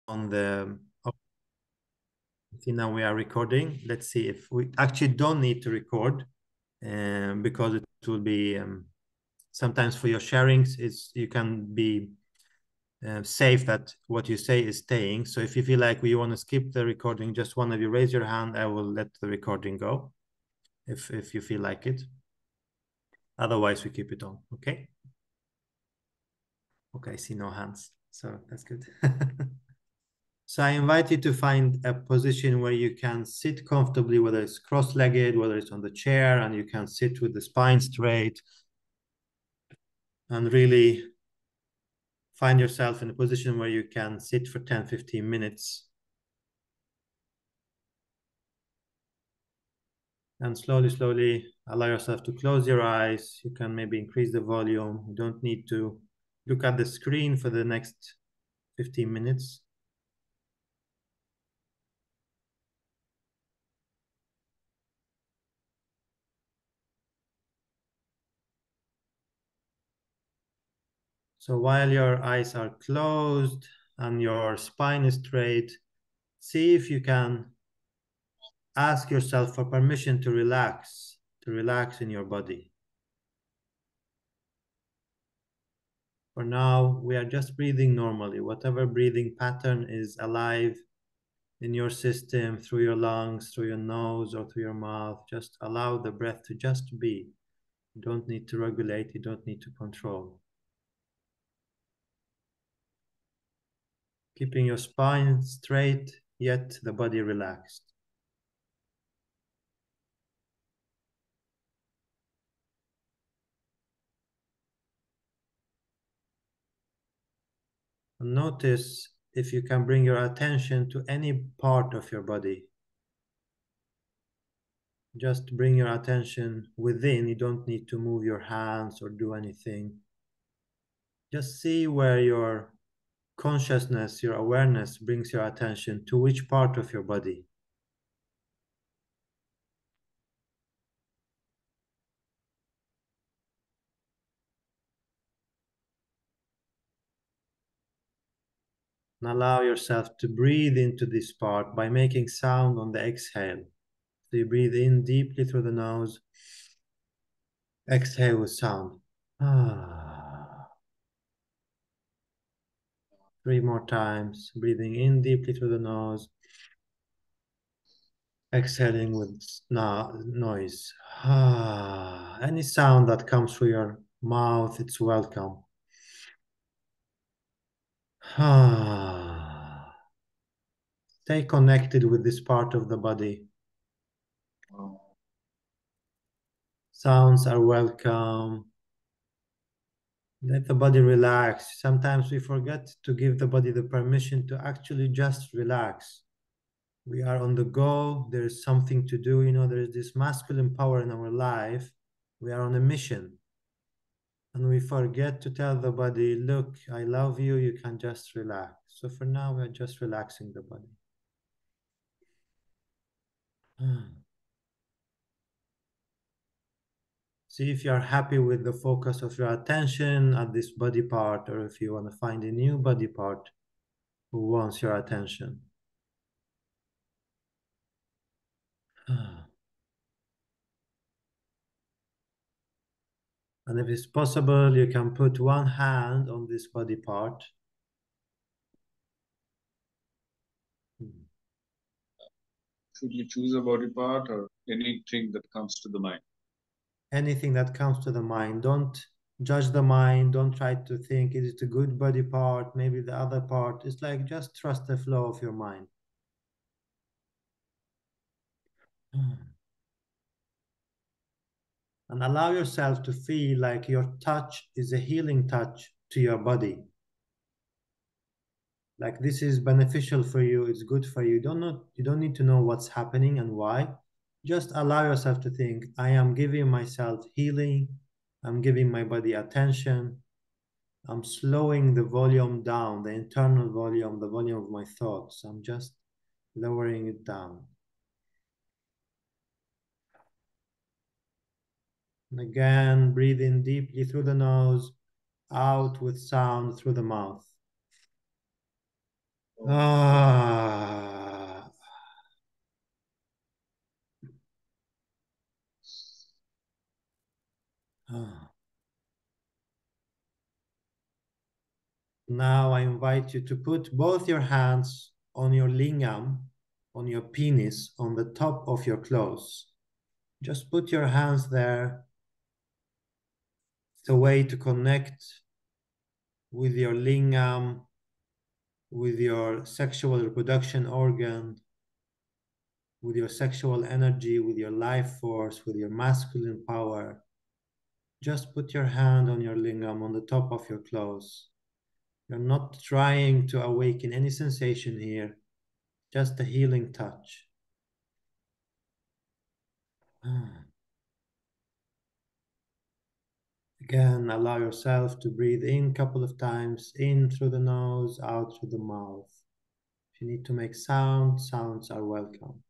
on the, see, now we are recording. Let's see if we actually don't need to record, because it will be sometimes for your sharings, you can be safe that what you say is staying. So if you feel like we want to skip the recording, just one of you raise your hand. I will let the recording go if you feel like it. Otherwise, we keep it on. Okay. Okay, I see no hands, so that's good. So I invite you to find a position where you can sit comfortably, whether it's cross-legged, whether it's on the chair, and you can sit with the spine straight and really find yourself in a position where you can sit for 10, 15 minutes. And slowly, slowly allow yourself to close your eyes. You can maybe increase the volume. You don't need to look at the screen for the next 15 minutes. So while your eyes are closed and your spine is straight, see if you can ask yourself for permission to relax in your body. For now, we are just breathing normally. Whatever breathing pattern is alive in your system, through your lungs, through your nose, or through your mouth, just allow the breath to just be. You don't need to regulate, you don't need to control. Keeping your spine straight, yet the body relaxed. And notice if you can bring your attention to any part of your body. Just bring your attention within. You don't need to move your hands or do anything. Just see where your consciousness, your awareness brings your attention to which part of your body. And allow yourself to breathe into this part by making sound on the exhale. So you breathe in deeply through the nose, exhale with sound. Ah. 3 more times, breathing in deeply through the nose, exhaling with noise. Ah. Any sound that comes through your mouth, it's welcome. Ah. Stay connected with this part of the body. Sounds are welcome. Let the body relax. Sometimes we forget to give the body the permission to actually just relax. We are on the go. There is something to do. You know, there is this masculine power in our life. We are on a mission. And we forget to tell the body, look, I love you. You can just relax. So for now, we're just relaxing the body. See if you're happy with the focus of your attention at this body part, or if you want to find a new body part who wants your attention. And if it's possible, you can put one hand on this body part. Should you choose a body part or anything that comes to the mind? Anything that comes to the mind. Don't judge the mind. Don't try to think, is it a good body part? Maybe the other part. It's like just trust the flow of your mind. And allow yourself to feel like your touch is a healing touch to your body. Like this is beneficial for you, it's good for you. You don't need to know what's happening and why. Just allow yourself to think, I am giving myself healing, I'm giving my body attention, I'm slowing the volume down, the internal volume, the volume of my thoughts. I'm just lowering it down. And again, breathe in deeply through the nose, out with sound through the mouth. Ah. Ah. Now I invite you to put both your hands on your lingam, on your penis, on the top of your clothes. Just put your hands there. It's a way to connect with your lingam, with your sexual reproduction organ, with your sexual energy, with your life force, with your masculine power. Just put your hand on your lingam on the top of your clothes. You're not trying to awaken any sensation here, just a healing touch. Again, allow yourself to breathe in a couple of times, in through the nose, out through the mouth. If you need to make sound, sounds are welcome.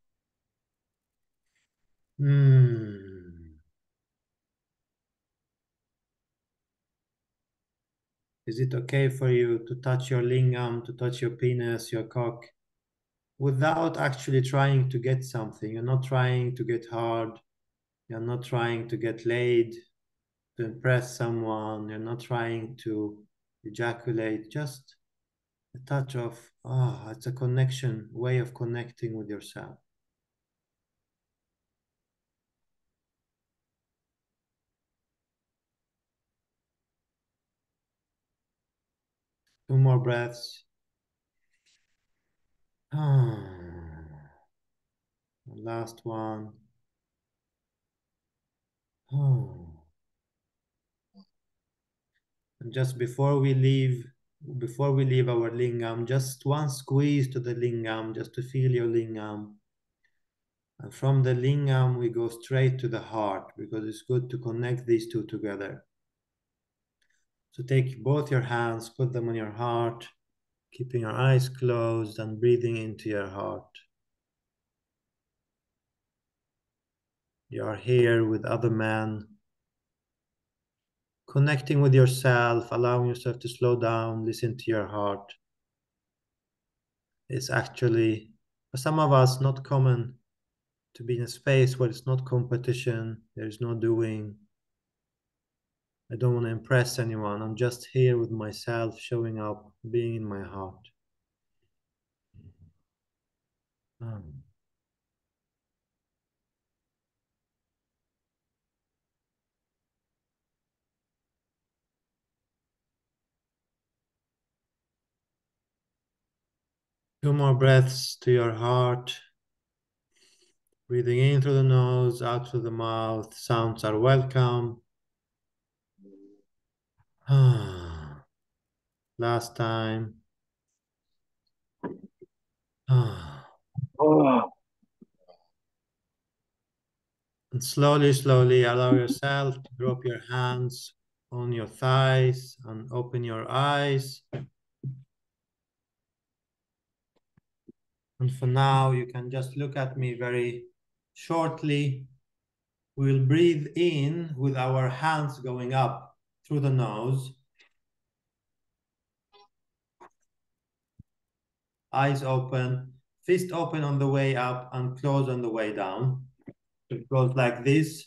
Hmm. Is it okay for you to touch your lingam, to touch your penis, your cock, without actually trying to get something? You're not trying to get hard. You're not trying to get laid, to impress someone. You're not trying to ejaculate. Just a touch of, it's a connection, way of connecting with yourself. Two more breaths. Last one. And just before we leave our lingam, just one squeeze to the lingam, just to feel your lingam. And from the lingam, we go straight to the heart because it's good to connect these two together. So take both your hands, put them on your heart, keeping your eyes closed and breathing into your heart. You are here with other men, connecting with yourself, allowing yourself to slow down, listen to your heart. It's actually, for some of us, not common to be in a space where it's not competition, there's no doing. I don't want to impress anyone. I'm just here with myself, showing up, being in my heart. Um, Two more breaths to your heart. Breathing in through the nose, out through the mouth. Sounds are welcome. Last time. Oh, And slowly, slowly allow yourself to drop your hands on your thighs and open your eyes. And for now, you can just look at me very shortly. We'll breathe in with our hands going up through the nose, eyes open, fist open on the way up and close on the way down. It goes like this.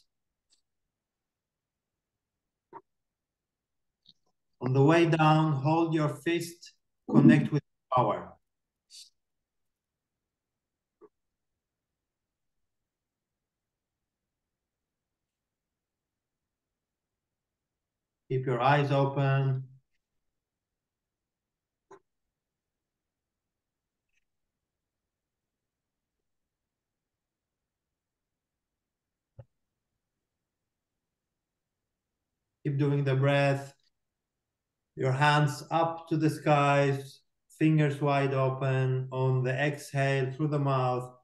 On the way down, hold your fist, connect with power. Keep your eyes open. Keep doing the breath. Your hands up to the skies, fingers wide open. On the exhale through the mouth,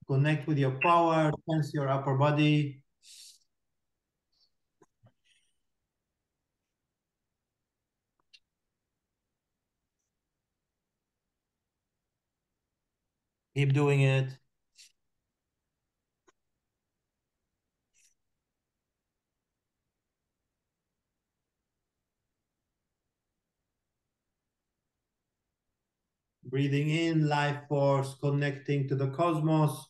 connect with your power, sense your upper body. Keep doing it. Breathing in, life force, connecting to the cosmos.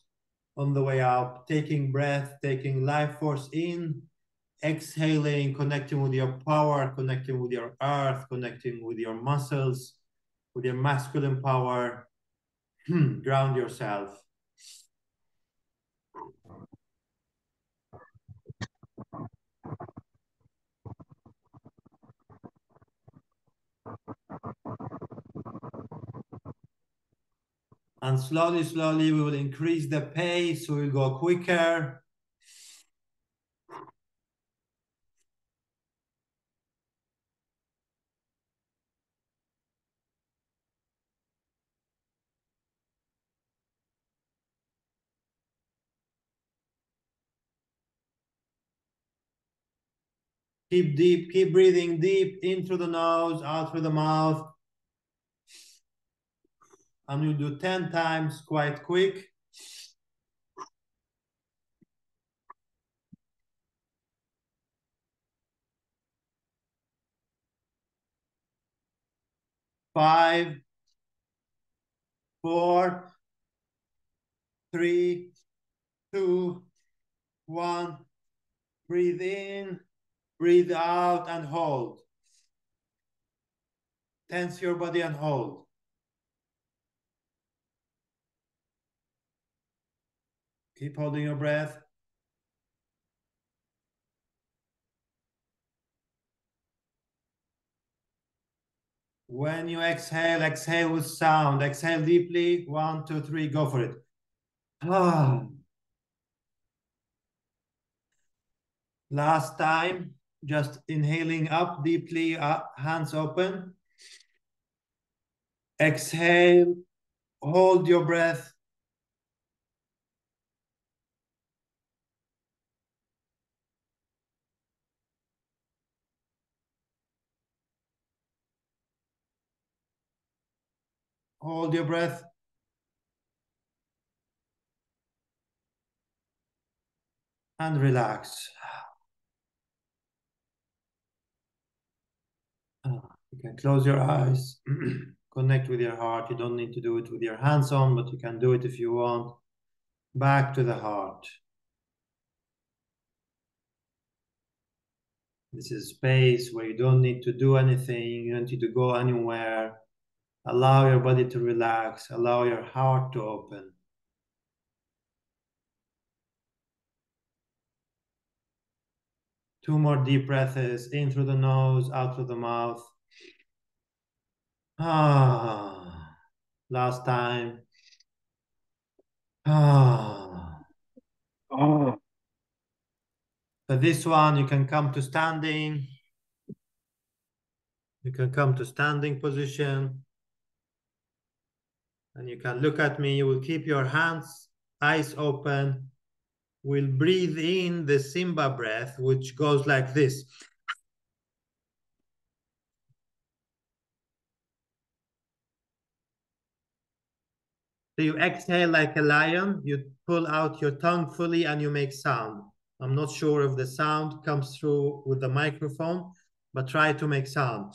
On the way up, taking breath, taking life force in, exhaling, connecting with your power, connecting with your earth, connecting with your muscles, with your masculine power. Ground yourself. And slowly, slowly, we will increase the pace. We will go quicker. Keep deep, keep breathing deep in through the nose, out through the mouth. And you do 10 times quite quick. 5, 4, 3, 2, 1. Breathe in, breathe out, and hold. Tense your body and hold. Keep holding your breath. When you exhale, exhale with sound. Exhale deeply. 1, 2, 3, go for it. Last time, just inhaling up deeply, hands open. Exhale, hold your breath. Hold your breath. And relax. You can close your eyes. Connect with your heart. You don't need to do it with your hands on, but you can do it if you want. Back to the heart. This is space where you don't need to do anything. You don't need to go anywhere. Allow your body to relax. Allow your heart to open. Two more deep breaths in through the nose, out through the mouth. Last time. For this one, you can come to standing. You can come to standing position. And you can look at me. You will keep your hands, eyes open. We'll breathe in the Simba breath, which goes like this. So you exhale like a lion, you pull out your tongue fully and you make sound. I'm not sure if the sound comes through with the microphone, but try to make sound.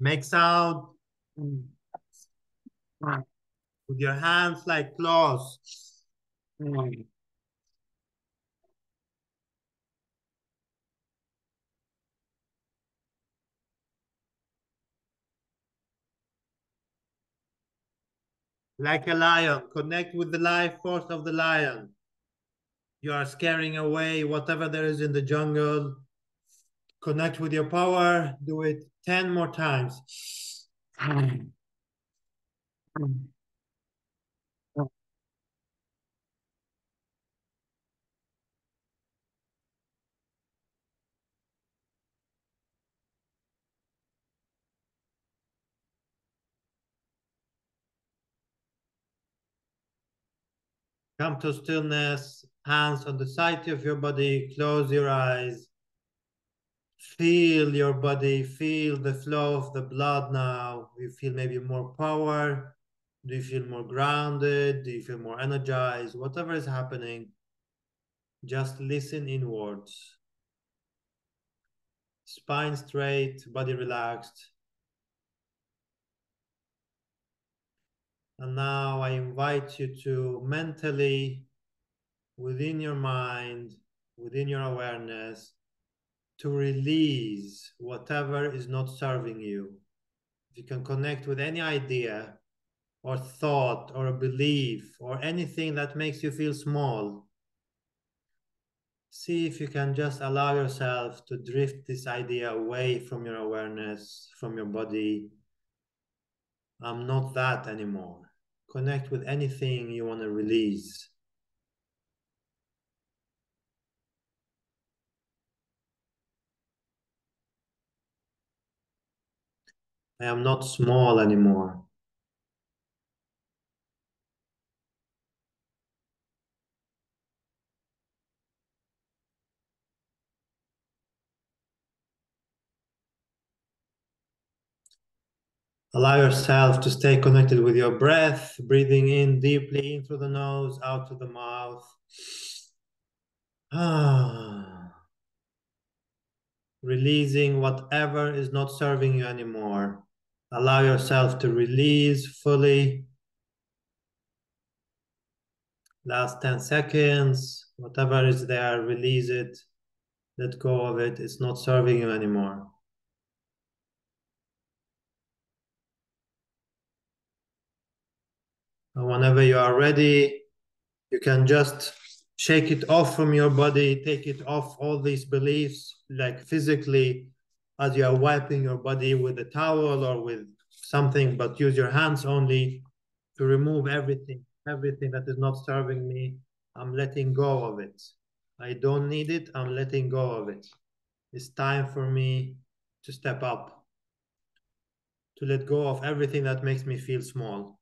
Make sound with your hands like claws. Like a lion, connect with the life force of the lion. You are scaring away whatever there is in the jungle. Connect with your power. Do it 10 more times. Come to stillness, hands on the side of your body, close your eyes. Feel your body, feel the flow of the blood now. You feel maybe more power. Do you feel more grounded? Do you feel more energized? Whatever is happening, just listen inwards. Spine straight, body relaxed. And now I invite you to mentally, within your mind, within your awareness, to release whatever is not serving you. If you can connect with any idea or thought or a belief or anything that makes you feel small, see if you can just allow yourself to drift this idea away from your awareness, from your body. I'm not that anymore. Connect with anything you want to release. I am not small anymore. Allow yourself to stay connected with your breath, breathing in deeply in through the nose, out through the mouth. Releasing whatever is not serving you anymore. Allow yourself to release fully. Last 10 seconds, whatever is there, release it. Let go of it. It's not serving you anymore. And whenever you are ready, you can just shake it off from your body, take it off all these beliefs, like physically, as you are wiping your body with a towel or with something, but use your hands only to remove everything that is not serving me. I'm letting go of it. I don't need it. I'm letting go of it. It's time for me to step up, to let go of everything that makes me feel small.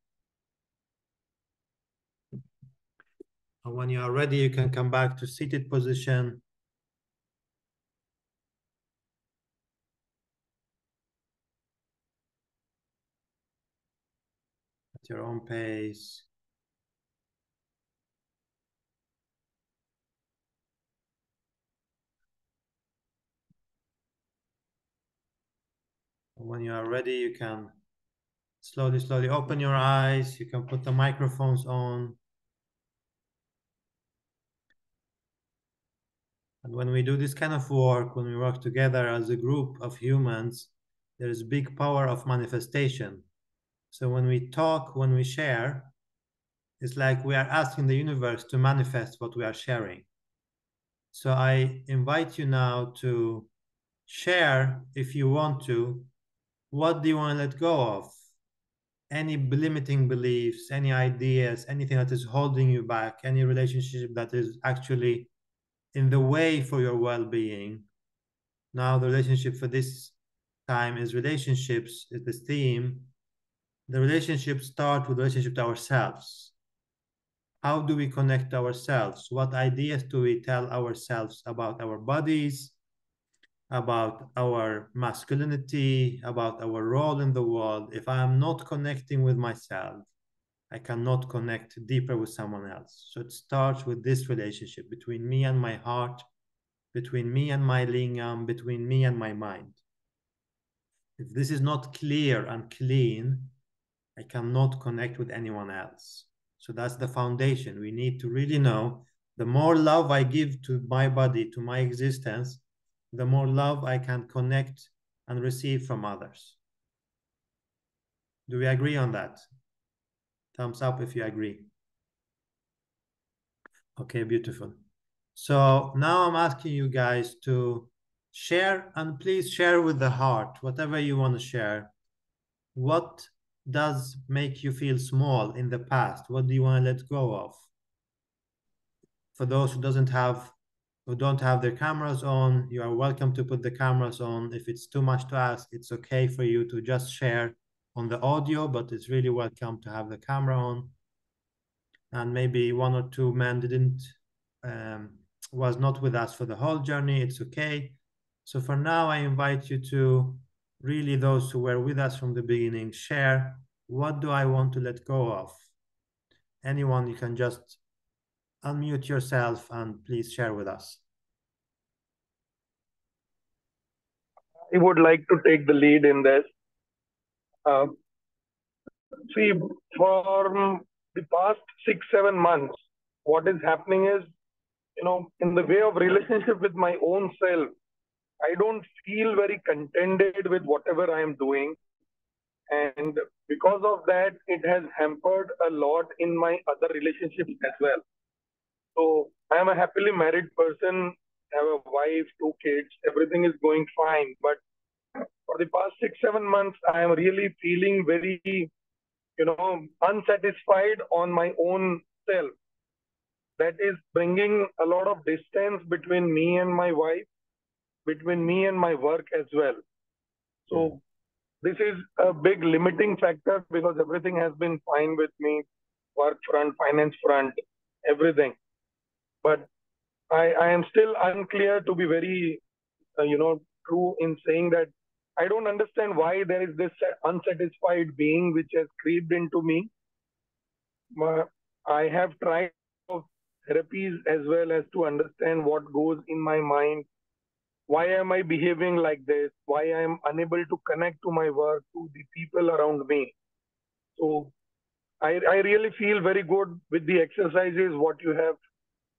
And when you are ready, you can come back to seated position. At your own pace. And when you are ready, you can slowly open your eyes. You can put the microphones on. And when we do this kind of work, when we work together as a group of humans, there is big power of manifestation. So when we talk, when we share, it's like we are asking the universe to manifest what we are sharing. So I invite you now to share, if you want to, what do you want to let go of? Any limiting beliefs, any ideas, anything that is holding you back, any relationship that is actually in the way for your well-being. Now the relationship for this time is relationships, is this theme. The relationships start with relationship to ourselves. How do we connect ourselves? What ideas do we tell ourselves about our bodies, about our masculinity, about our role in the world? If I am not connecting with myself, I cannot connect deeper with someone else. So it starts with this relationship between me and my heart, between me and my lingam, between me and my mind. If this is not clear and clean, I cannot connect with anyone else. So that's the foundation. We need to really know the more love I give to my body, to my existence, the more love I can connect and receive from others. Do we agree on that? Thumbs up if you agree. Okay, beautiful. So now I'm asking you guys to share, and please share with the heart, whatever you want to share. What does make you feel small in the past? What do you want to let go of? For those who don't have their cameras on, you are welcome to put the cameras on. If it's too much to ask, it's okay for you to just share on the audio, but it's really welcome to have the camera on. And maybe one or two men didn't was not with us for the whole journey. It's okay. So for now, I invite you to really, those who were with us from the beginning, share, what do I want to let go of? Anyone, you can just unmute yourself and please share with us. I would like to take the lead in this. Uh, See, for the past 6, 7 months, what is happening is, in the way of relationship with my own self, I don't feel very contented with whatever I am doing. And because of that, it has hampered a lot in my other relationships as well. So I am a happily married person, have a wife, 2 kids, everything is going fine. But for the past 6, 7 months, I am really feeling very, unsatisfied on my own self. That is bringing a lot of distance between me and my wife, between me and my work as well. So this is a big limiting factor because everything has been fine with me, work front, finance front, everything. But I am still unclear to be very, true in saying that I don't understand why there is this unsatisfied being which has creeped into me. I have tried therapies as well as to understand what goes in my mind. Why am I behaving like this? Why I am unable to connect to my work, to the people around me? So I really feel very good with the exercises, what you have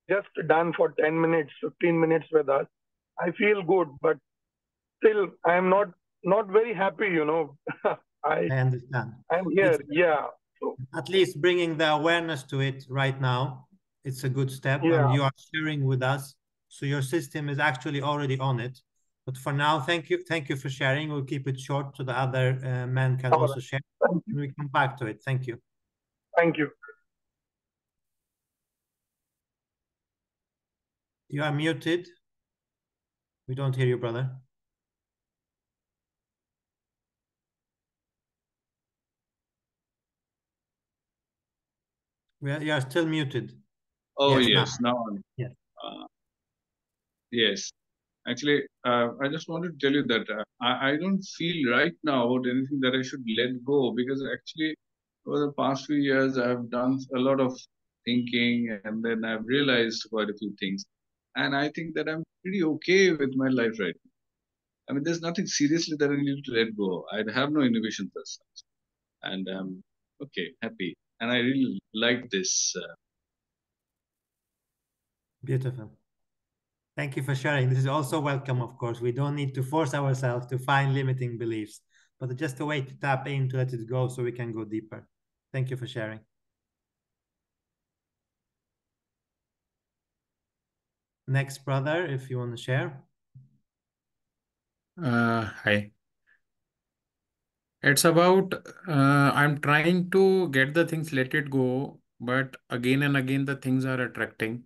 just done for 10 minutes, 15 minutes with us. I feel good, but still I am not very happy. I understand. I'm here. It's Yeah. So, at least bringing the awareness to it right now. It's a good step, and yeah. you are sharing with us. So your system is actually already on it. But for now, thank you for sharing. We'll keep it short so the other men can All also right. share. Thank you. And we come back to it. Thank you. Thank you. You are muted. We don't hear you, brother. You are still muted. Oh, Yes, now. yes. Now, Yes. uh, yes. Actually, I just wanted to tell you that I don't feel right now about anything that I should let go, because actually, over the past few years, I've done a lot of thinking, and then I've realized quite a few things. And I think that I'm pretty okay with my life right now. I mean, there's nothing seriously that I need to let go. I have no inhibitions as such. And I'm okay, happy. And I really like this. Beautiful. Thank you for sharing. This is also welcome, of course. We don't need to force ourselves to find limiting beliefs, but just a way to tap in, to let it go so we can go deeper. Thank you for sharing. Next, brother, if you want to share. Hi. It's about I'm trying to get the things, let it go, but again and again the things are attracting.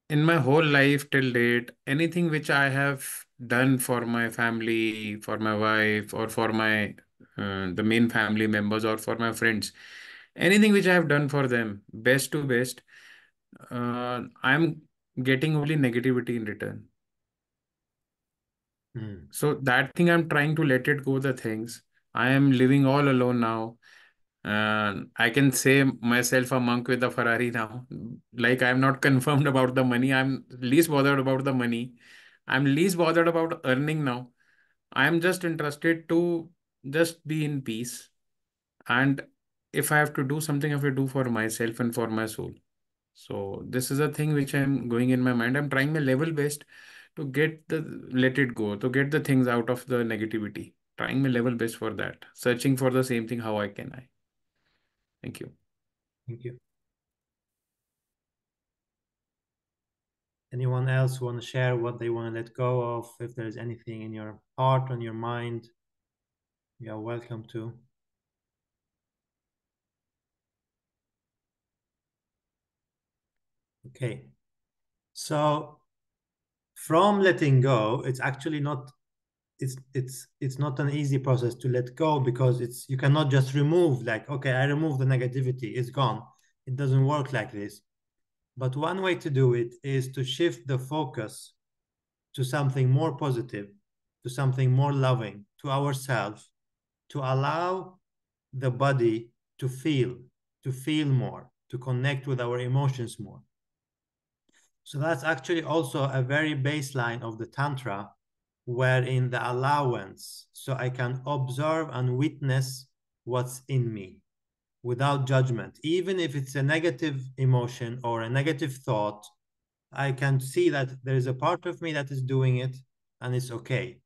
In my whole life till date, anything which I have done for my family, for my wife, or for my the main family members, or for my friends, anything which I have done for them, best to best, I'm getting only negativity in return. So that thing I'm trying to let it go, the things. I am living all alone now. I can say myself a monk with a Ferrari now. Like, I'm not confirmed about the money. I'm least bothered about the money. I'm least bothered about earning now. I'm just interested to just be in peace. And if I have to do something, I have to do for myself and for my soul. So this is a thing which I'm going in my mind. I'm trying my level best to get the let it go, to get the things out of the negativity. Trying my level best for that. Searching for the same thing. How I can I? Thank you. Thank you. Anyone else want to share what they want to let go of? If there's anything in your heart, on your mind, you are welcome to. Okay. So from letting go, it's actually not it's not an easy process to let go, because you cannot just remove, like, okay, I remove the negativity, it's gone. It doesn't work like this. But one way to do it is to shift the focus to something more positive, to something more loving, to ourselves, to allow the body to feel more, to connect with our emotions more. So that's actually also a very baseline of the Tantra, wherein the allowance, so I can observe and witness what's in me without judgment. Even if it's a negative emotion or a negative thought, I can see that there is a part of me that is doing it and it's okay.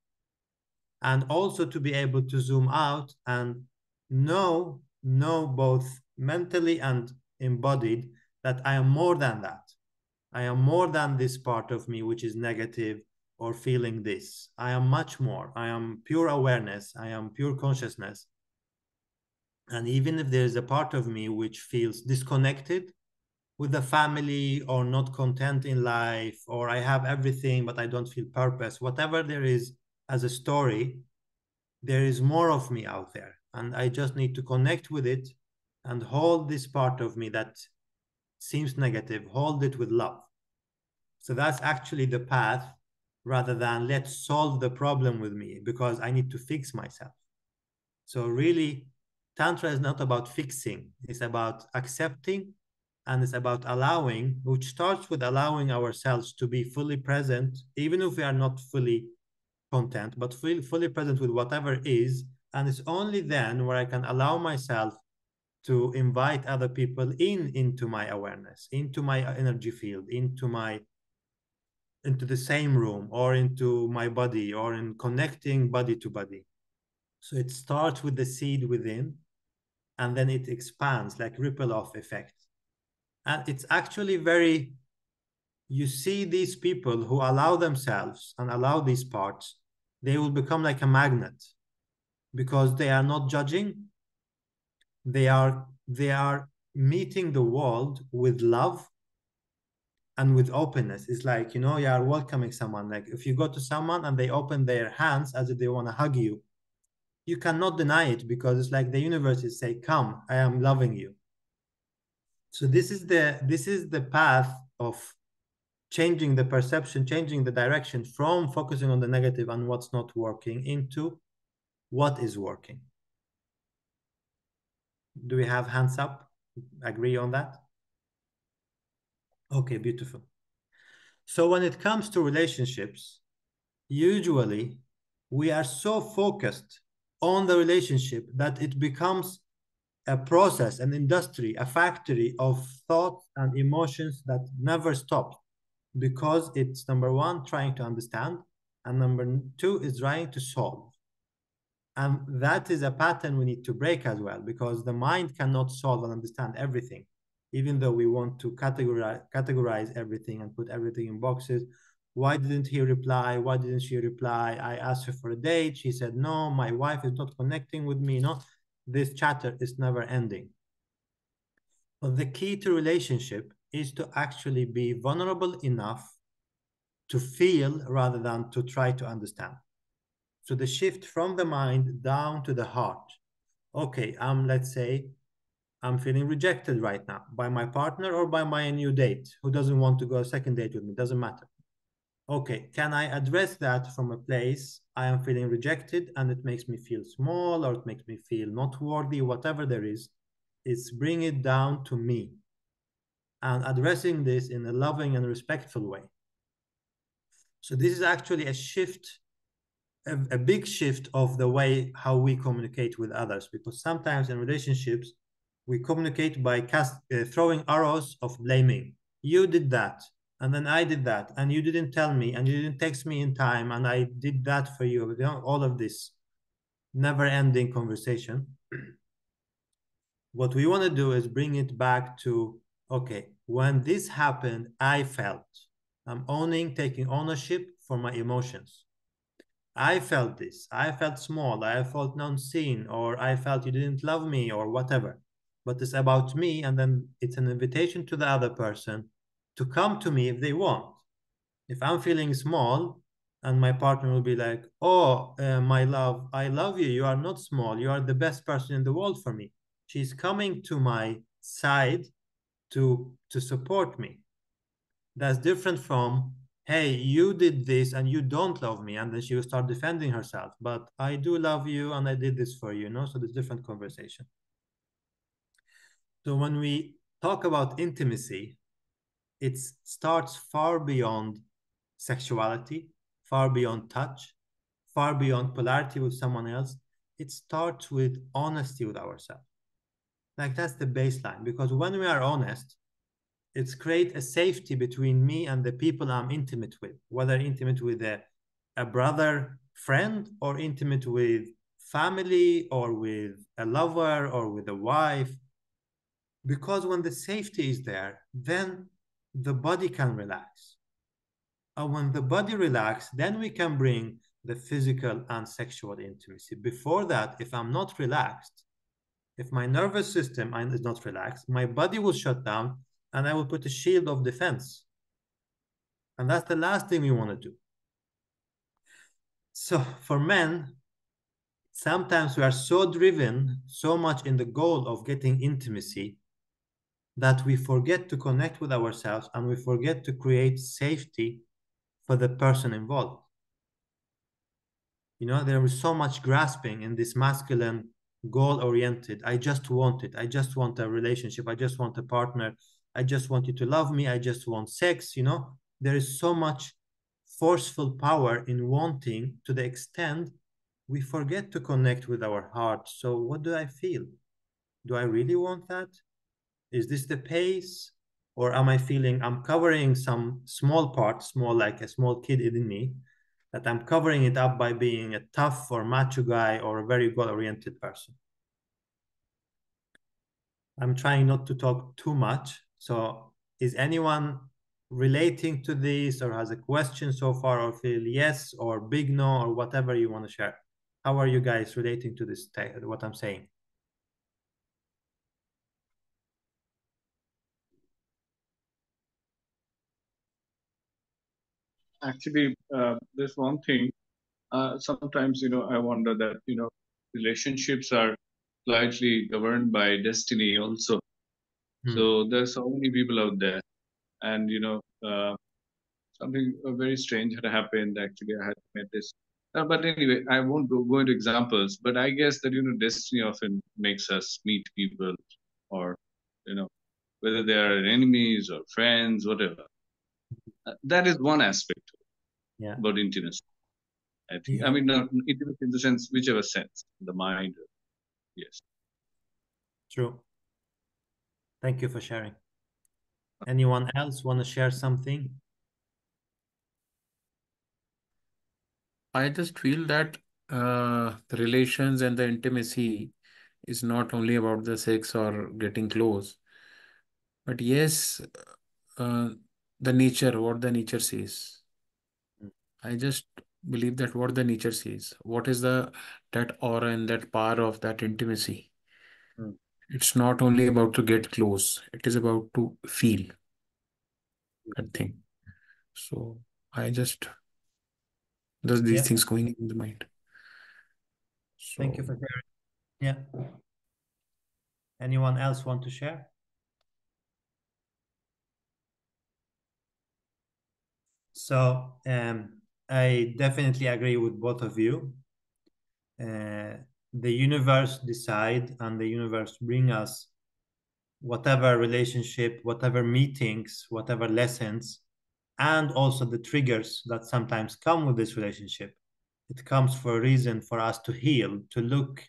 And also to be able to zoom out and know both mentally and embodied that I am more than that. I am more than this part of me which is negative or feeling this. I am much more. I am pure awareness. I am pure consciousness. And even if there is a part of me which feels disconnected with the family or not content in life, or I have everything but I don't feel purpose, whatever there is as a story, there is more of me out there. And I just need to connect with it and hold this part of me that seems negative, hold it with love. So that's actually the path, rather than let's solve the problem with me because I need to fix myself. So really, Tantra is not about fixing, it's about accepting, and it's about allowing, which starts with allowing ourselves to be fully present, even if we are not fully content, but fully present with whatever is. And it's only then where I can allow myself to invite other people into my awareness, into my energy field, into the same room, or into my body, or in connecting body to body. So it starts with the seed within, and then it expands like ripple off effect. And it's actually very, you see these people who allow themselves and allow these parts, they will become like a magnet because they are not judging. They are meeting the world with love and with openness. It's like, you are welcoming someone. Like if you go to someone and they open their hands as if they want to hug you, you cannot deny it because it's like the universe is saying, come, I am loving you. So this is the path of changing the perception, changing the direction from focusing on the negative and what's not working into what is working. Do we have hands up? Agree on that? Okay, beautiful. So when it comes to relationships, usually we are so focused on the relationship that it becomes a process, an industry, a factory of thoughts and emotions that never stops, because it's number one, trying to understand, and number two is trying to solve. And that is a pattern we need to break as well, because the mind cannot solve and understand everything, even though we want to categorize everything and put everything in boxes. Why didn't he reply? Why didn't she reply? I asked her for a date. She said no. My wife is not connecting with me. No, this chatter is never ending. But the key to relationship is to actually be vulnerable enough to feel rather than to try to understand. So the shift from the mind down to the heart. Okay, let's say I'm feeling rejected right now by my partner or by my new date who doesn't want to go a second date with me. Doesn't matter. Okay, can I address that from a place I am feeling rejected and it makes me feel small, or it makes me feel not worthy, whatever there is, it's bring it down to me and addressing this in a loving and respectful way. So this is actually a shift, a big shift of the way how we communicate with others, because sometimes in relationships, we communicate by throwing arrows of blaming. You did that, and then I did that, and you didn't tell me, and you didn't text me in time, and I did that for you. All of this never-ending conversation. What we want to do is bring it back to, okay, when this happened, I felt. I'm taking ownership for my emotions. I felt this. I felt small. I felt unseen, or I felt you didn't love me, or whatever. But it's about me, and then it's an invitation to the other person to come to me if they want. If I'm feeling small, and my partner will be like, oh, my love, I love you. You are not small. You are the best person in the world for me. She's coming to my side to support me. That's different from, hey, you did this and you don't love me. And then she will start defending herself. But I do love you and I did this for you, So there's different conversation. So when we talk about intimacy, it starts far beyond sexuality, far beyond touch, far beyond polarity with someone else. It starts with honesty with ourselves. Like that's the baseline, because when we are honest, it's create a safety between me and the people I'm intimate with, whether intimate with a brother, friend, or intimate with family, or with a lover, or with a wife. Because when the safety is there, then the body can relax. And when the body relaxes, then we can bring the physical and sexual intimacy. Before that, if I'm not relaxed, if my nervous system is not relaxed, my body will shut down and I will put a shield of defense. And that's the last thing we want to do. So for men, sometimes we are so driven, so much in the goal of getting intimacy, that we forget to connect with ourselves and we forget to create safety for the person involved. There is so much grasping in this masculine, goal-oriented. I just want it. I just want a relationship. I just want a partner. I just want you to love me. I just want sex. There is so much forceful power in wanting, to the extent we forget to connect with our heart. So what do I feel? Do I really want that? Is this the pace? Or am I feeling I'm covering some small part, small like a small kid in me, that I'm covering it up by being a tough or macho guy or a very goal-oriented person? I'm trying not to talk too much. So is anyone relating to this, or has a question so far, or feel yes or big no, or whatever you want to share? How are you guys relating to this, what I'm saying? Actually, there's one thing. Sometimes, I wonder that, relationships are slightly governed by destiny also. So there's so many people out there, and something very strange had happened. Actually, I had met this. But anyway, I won't go into examples. But I guess that destiny often makes us meet people, or whether they are enemies or friends, whatever. That is one aspect about intimacy. I think. I mean, intimacy in the sense, whichever sense, the mind. Yes. True. Thank you for sharing. Anyone else want to share something? I just feel that the relations and the intimacy is not only about the sex or getting close, but yes, uh, the nature, what the nature says. I just believe that what the nature says, what is that aura and that power of that intimacy. It's not only about to get close, it is about to feel that thing. So I just, there's these things going in the mind. So, thank you for sharing. Yeah. Anyone else want to share? So I definitely agree with both of you. The universe decide, and the universe bring us whatever relationship, whatever meetings, whatever lessons, and also the triggers that sometimes come with this relationship. It comes for a reason, for us to heal, to look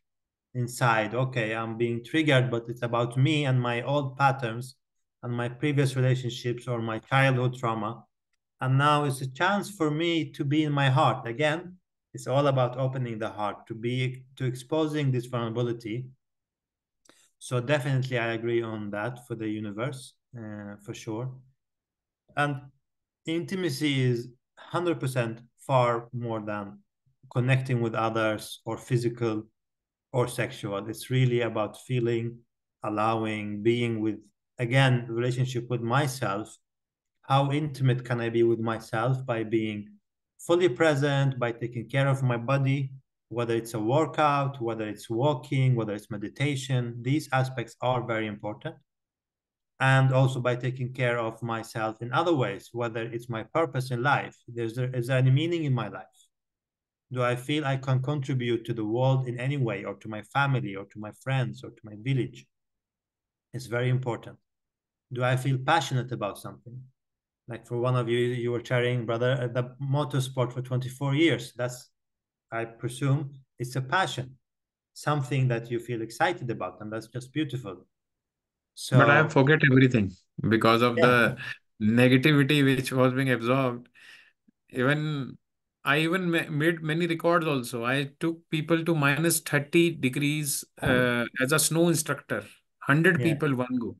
inside. Okay, I'm being triggered, but it's about me and my old patterns and my previous relationships or my childhood trauma. And now it's a chance for me to be in my heart again. It's all about opening the heart, to exposing this vulnerability. So definitely I agree on that for the universe, for sure. And intimacy is 100% far more than connecting with others, or physical or sexual. It's really about feeling, allowing, being with, again, relationship with myself. How intimate can I be with myself? By being fully present, by taking care of my body, whether it's a workout, whether it's walking, whether it's meditation. These aspects are very important. and also by taking care of myself in other ways, whether it's my purpose in life. Is there any meaning in my life? Do I feel I can contribute to the world in any way, or to my family, or to my friends, or to my village? It's very important. Do I feel passionate about something? Like for one of you, you were sharing, brother, the motorsport for 24 years. That's, I presume, it's a passion, something that you feel excited about, and that's just beautiful. But I So forget everything because of yeah, the negativity which was being absorbed. Even I even made many records also. I took people to minus 30 degrees as a snow instructor, 100 yeah, people one go.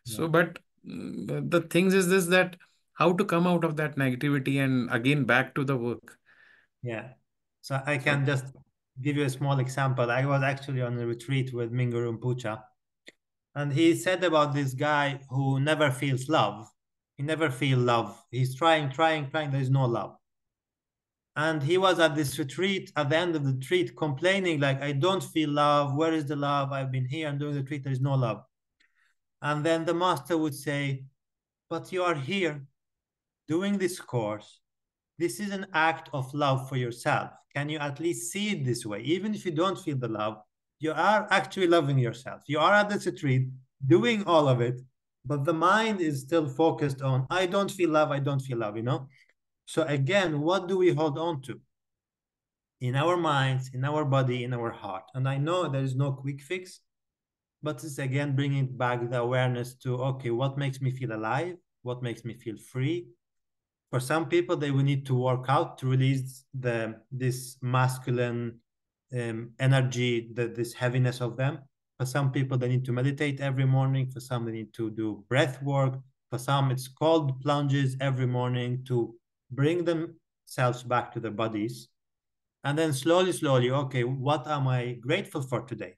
yeah, So, but the things is this, that how to come out of that negativity and again back to the work. yeah. So I So, can just give you a small example. I was actually on a retreat with Mingo Rinpoche, and he said about this guy who never feels love. He never feel love. He's trying, trying, trying. There is no love. And he was at this retreat, at the end of the retreat, complaining like, I don't feel love. Where is the love? I've been here and doing the retreat. There is no love. And then the master would say, but you are here doing this course. This is an act of love for yourself. Can you at least see it this way? Even if you don't feel the love, you are actually loving yourself. You are at this retreat doing all of it, but the mind is still focused on, I don't feel love, I don't feel love, you know? So again, what do we hold on to? In our minds, in our body, in our heart. And I know there is no quick fix, but it's again bringing back the awareness to, okay, what makes me feel alive? What makes me feel free? For some people, they will need to work out to release this masculine energy, this heaviness of them. For some people, they need to meditate every morning. For some, they need to do breath work. For some, it's cold plunges every morning to bring themselves back to their bodies. And then slowly, slowly, okay, what am I grateful for today?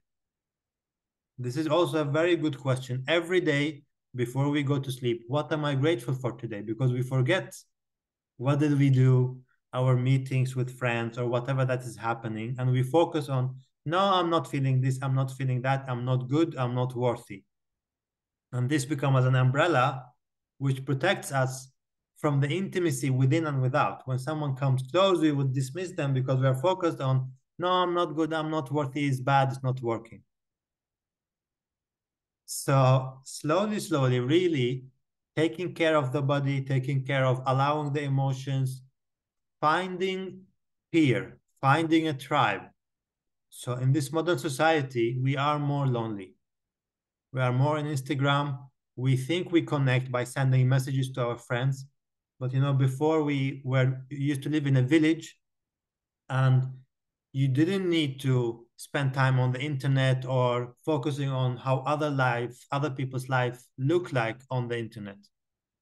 This is also a very good question. Every day before we go to sleep, what am I grateful for today? Because we forget, what did we do, our meetings with friends or whatever that is happening, and we focus on, no, I'm not feeling this, I'm not feeling that, I'm not good, I'm not worthy. And this becomes an umbrella which protects us from the intimacy within and without. When someone comes close, we would dismiss them because we are focused on, no, I'm not good, I'm not worthy, it's bad, it's not working. So slowly, slowly, really taking care of the body, taking care of allowing the emotions, finding peer, finding a tribe. So in this modern society, we are more lonely. We are more on Instagram. We think we connect by sending messages to our friends. But before we used to live in a village, and you didn't need to spend time on the internet or focusing on how other people's life look like on the internet.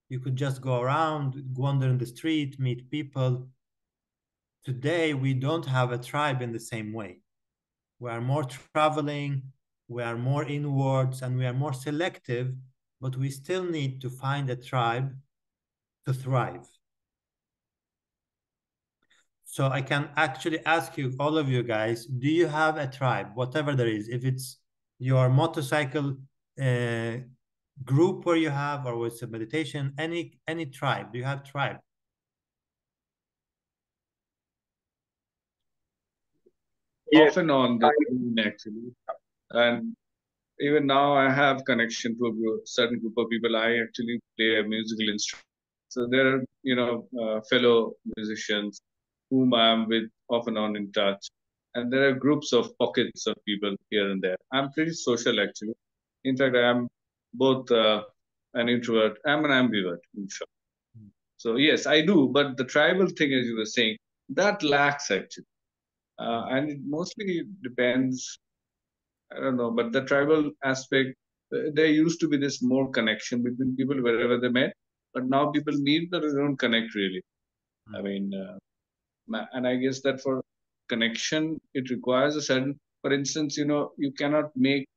You could just go around, wander in the street, meet people. Today, we don't have a tribe in the same way. We are more traveling, we are more inwards, and we are more selective, but we still need to find a tribe to thrive. So I can actually ask you, all of you guys, do you have a tribe, whatever there is? If it's your motorcycle uh, group where you have, or it's a meditation, any tribe, do you have tribe? Yes, Off and on I, the screen actually. And even now I have connection to a certain group of people. I actually play a musical instrument. So there are, fellow musicians whom I'm with off and on in touch. And there are groups of pockets of people here and there. I'm pretty social actually. In fact, I am both an introvert. I'm an ambivert, in short. So yes, I do. But the tribal thing, as you were saying, that lacks actually. And it mostly depends, I don't know, but the tribal aspect, there used to be this more connection between people wherever they met, but now people meet but they don't connect really. I mean, and I guess that for connection, it requires a certain, for instance, you cannot make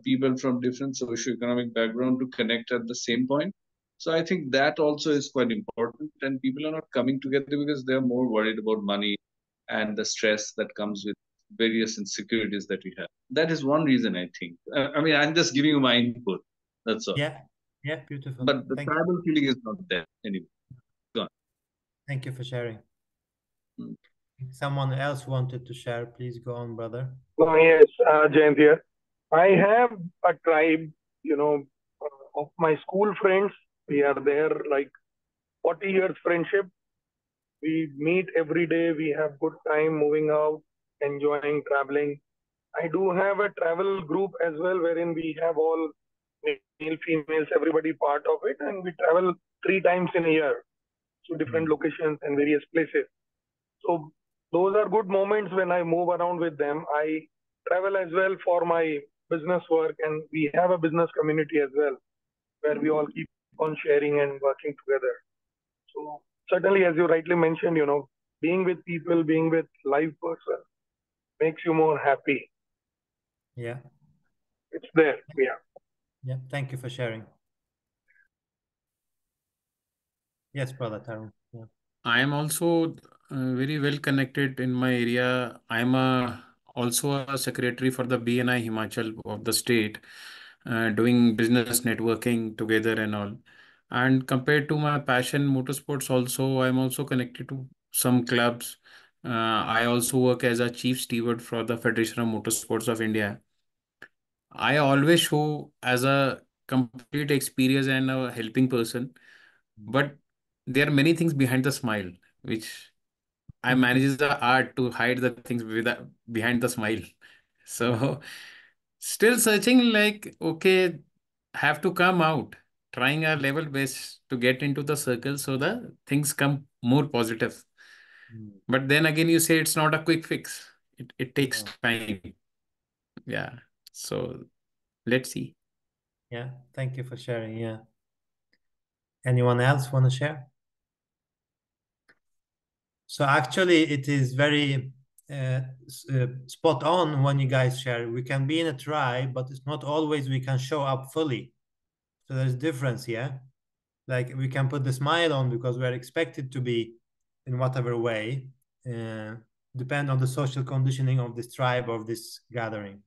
people from different socioeconomic background to connect at the same point. So I think that also is quite important, and people are not coming together because they are more worried about money and the stress that comes with various insecurities that we have. That is one reason I think. I mean, I'm just giving you my input. That's all. Yeah, Yeah, beautiful. But the Thank you. tribal feeling is not there anyway. Go on. Thank you for sharing. Mm. Someone else wanted to share. Please go on, brother. Oh, yes, Jayant here. I have a tribe, of my school friends. We are there like 40 years friendship. We meet every day. We have good time moving out, enjoying traveling. I do have a travel group as well, wherein we have all male, females, everybody part of it, and we travel 3 times in a year to different locations and various places. So those are good moments when I move around with them. I travel as well for my business work, and we have a business community as well, where we all keep on sharing and working together. So certainly, as you rightly mentioned, being with people, being with live person makes you more happy. Yeah. It's there. Yeah. Yeah. Thank you for sharing. Yes, brother Tarun. Yeah. I am also very well connected in my area. Also a secretary for the BNI Himachal of the state, doing business networking together and all. And compared to my passion, motorsports, also I'm also connected to some clubs. I also work as a chief steward for the Federation of Motorsports of India. I always show as a complete experience and a helping person, but there are many things behind the smile, which I manage the art to hide the things behind the smile. So still searching like, okay, have to come out, trying a level best to get into the circle so the things come more positive. But then again, you say it's not a quick fix. It takes No. time. Yeah. So let's see. Yeah. Thank you for sharing. Yeah. Anyone else want to share? So actually, it is very spot on when you guys share. We can be in a tribe, but it's not always we can show up fully. So there's difference, yeah. Like we can put the smile on because we're expected to be in whatever way, uh, depend on the social conditioning of this tribe or this gathering.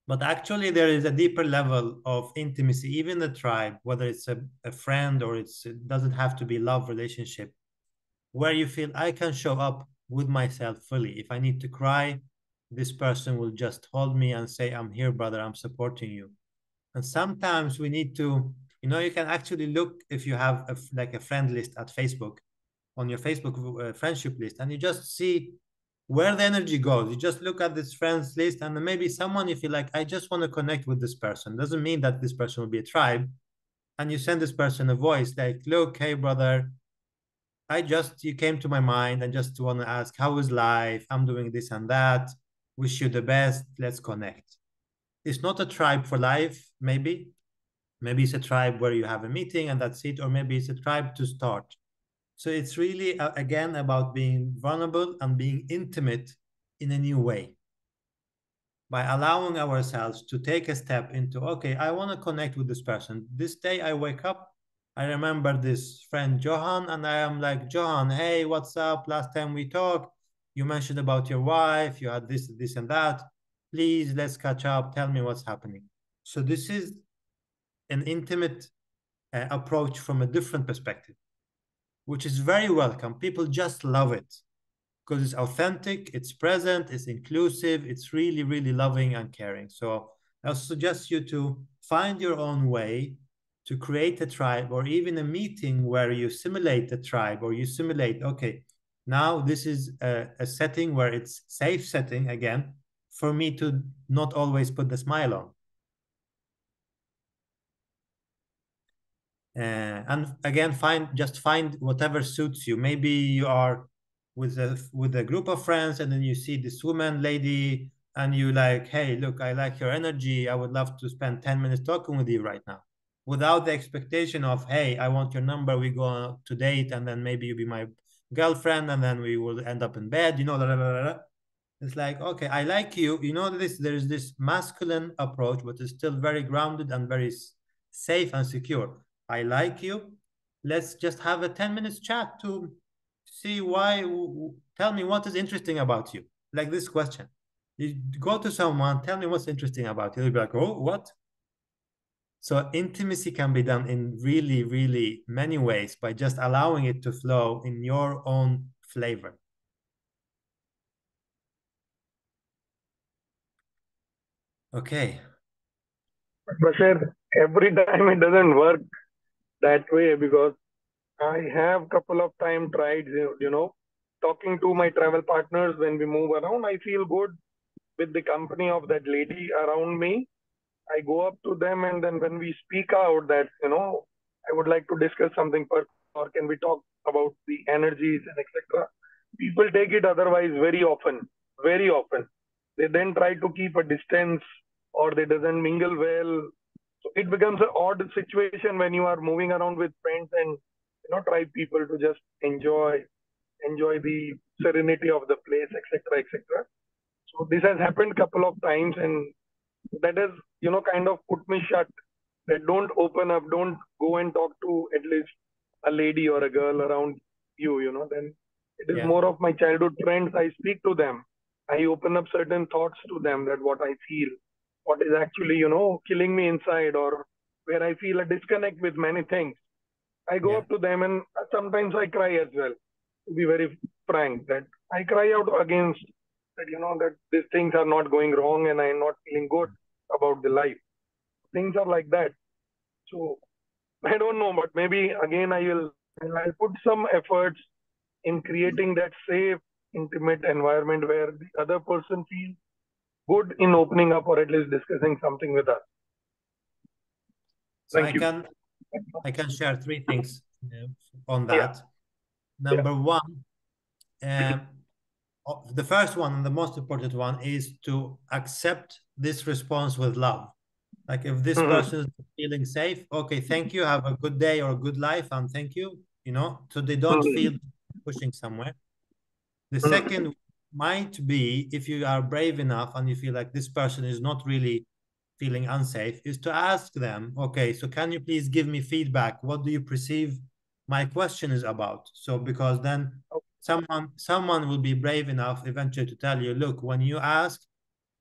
But actually, there is a deeper level of intimacy, even the tribe, whether it's a friend or it doesn't have to be love relationship, where you feel I can show up with myself fully. If I need to cry, this person will just hold me and say, I'm here, brother, I'm supporting you. And sometimes we need to, you can actually look if you have like a friend list at Facebook, on your Facebook friendship list, and you just see where the energy goes. You just look at this friends list, and then maybe someone you feel like, I just want to connect with this person. Doesn't mean that this person will be a tribe. And you send this person a voice like, look, hey, brother, you came to my mind and just want to ask, how is life? I'm doing this and that. Wish you the best. Let's connect. It's not a tribe for life, maybe. Maybe it's a tribe where you have a meeting and that's it, or maybe it's a tribe to start. So it's really, again, about being vulnerable and being intimate in a new way by allowing ourselves to take a step into, okay, I want to connect with this person. This day I wake up, I remember this friend Johan, and I am like, Johan, hey, what's up? Last time we talked, you mentioned about your wife, you had this and that. Please, let's catch up. Tell me what's happening. So this is an intimate approach from a different perspective, which is very welcome. People just love it because it's authentic, it's present, it's inclusive, it's really, really loving and caring. So I suggest you to find your own way to create a tribe or even a meeting where you simulate the tribe or you simulate, okay, now this is a setting where it's safe setting again for me to not always put the smile on. And again, find whatever suits you. Maybe you are with a group of friends, and then you see this woman, lady, and you like, hey, look, I like your energy. I would love to spend 10 minutes talking with you right now, without the expectation of, hey, I want your number. We go to date, and then maybe you be my girlfriend, and then we will end up in bed. Blah, blah, blah, blah. It's like, okay, I like you. There's this masculine approach, but it's still very grounded and very safe and secure. I like you. Let's just have a 10 minutes chat to see why. Tell me what is interesting about you. Like this question. You go to someone, tell me what's interesting about you. They'll be like, oh, what? So intimacy can be done in really, really many ways by just allowing it to flow in your own flavor. Okay. Bashar, every time it doesn't work that way because I have couple of time tried, talking to my travel partners when we move around. I feel good with the company of that lady around me. I go up to them and then when we speak out that, I would like to discuss something personal or can we talk about the energies and etc. People take it otherwise very often, very often. They then try to keep a distance or they doesn't mingle well. So it becomes an odd situation when you are moving around with friends and try people to just enjoy the serenity of the place, etc., etc. So this has happened couple of times, and that has kind of put me shut. That don't open up, don't go and talk to at least a lady or a girl around you. Then it is Yeah. more of my childhood friends. I speak to them. I open up certain thoughts to them that what I feel, what is actually killing me inside, or where I feel a disconnect with many things. I go Yeah. up to them and sometimes I cry as well. To be very frank, that I cry out against that, that these things are not going wrong and I'm not feeling good about the life. Things are like that. So I don't know, but maybe again I'll put some efforts in creating that safe, intimate environment where the other person feels good in opening up or at least discussing something with us. So Thank you. I can share three things on Yeah. that. Number one, the first one and the most important one is to accept this response with love. Like if this person is feeling safe, okay, thank you, have a good day or a good life, and thank you, so they don't feel pushing somewhere. The second might be if you are brave enough and you feel like this person is not really feeling unsafe, is to ask them, okay, so can you please give me feedback? What do you perceive my question is about? So because then someone will be brave enough eventually to tell you, look, when you ask,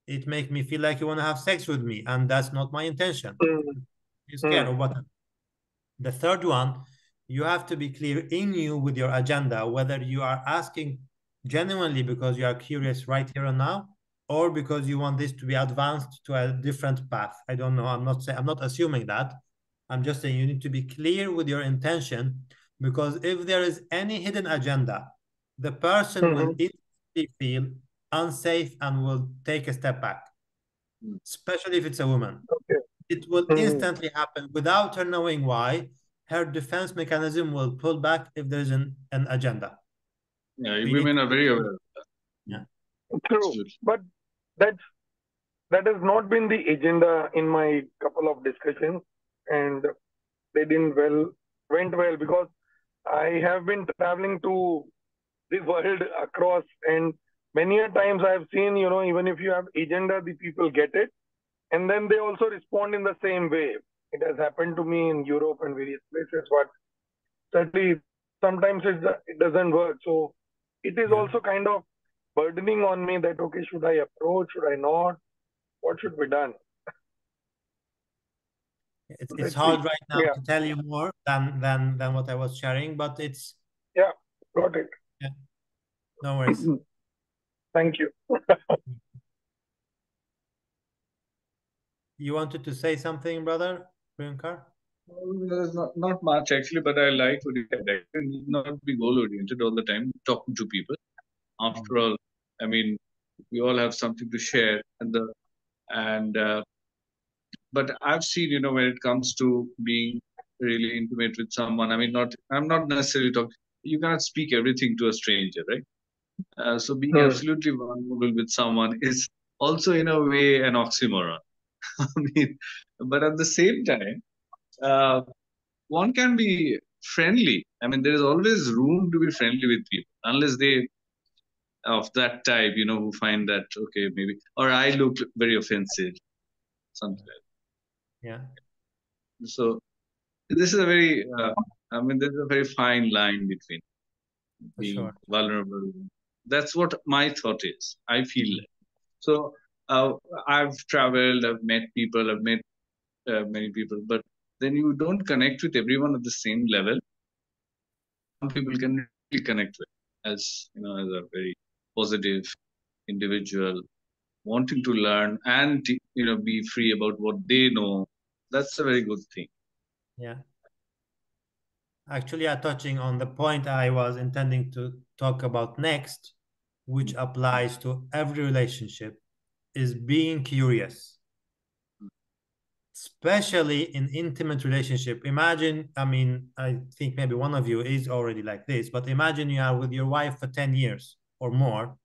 it makes me feel like you want to have sex with me, and that's not my intention. You're scared or whatever. The third one, you have to be clear in you with your agenda, whether you are asking genuinely because you are curious right here and now, or because you want this to be advanced to a different path. I don't know. I'm not assuming that. I'm just saying you need to be clear with your intention, because if there is any hidden agenda, the person will instantly feel unsafe and will take a step back, especially if it's a woman. Okay. It will instantly happen without her knowing why. Her defense mechanism will pull back if there's an agenda. Yeah, women are very aware of that. Yeah. True. Absolutely. But that has not been the agenda in my couple of discussions, and they went well because I have been traveling to the world across, and many a times I've seen, even if you have agenda, the people get it, and then they also respond in the same way. It has happened to me in Europe and various places, but certainly sometimes it doesn't work. So it is also kind of burdening on me that, okay, should I approach? Should I not? What should be done? It's hard right now to tell you more than what I was sharing, but it's got it. Yeah. No worries. Thank you. You wanted to say something, brother Priyankar? There's not much actually, but I like what you said. I need not be goal oriented all the time, talking to people. After all, I mean, we all have something to share, but I've seen, when it comes to being really intimate with someone, I mean, I'm not necessarily talking. You cannot speak everything to a stranger, right? So being absolutely vulnerable with someone is also in a way an oxymoron. I mean, but at the same time, one can be friendly. I mean, there is always room to be friendly with people, unless they of that type, who find that okay, maybe, or I look very offensive, something like Yeah. that. So this is a very, I mean, there's a very fine line between being vulnerable. That's what my thought is. I feel like. So I've traveled, I've met people, I've met many people, but then you don't connect with everyone at the same level. Some people can really connect with, as you know, as a very positive individual wanting to learn and be free about what they know. That's a very good thing. Yeah. Actually, I'm touching on the point I was intending to talk about next, which applies to every relationship, is being curious, especially in intimate relationship. Imagine, I mean, I think maybe one of you is already like this, but imagine you are with your wife for 10 years or more,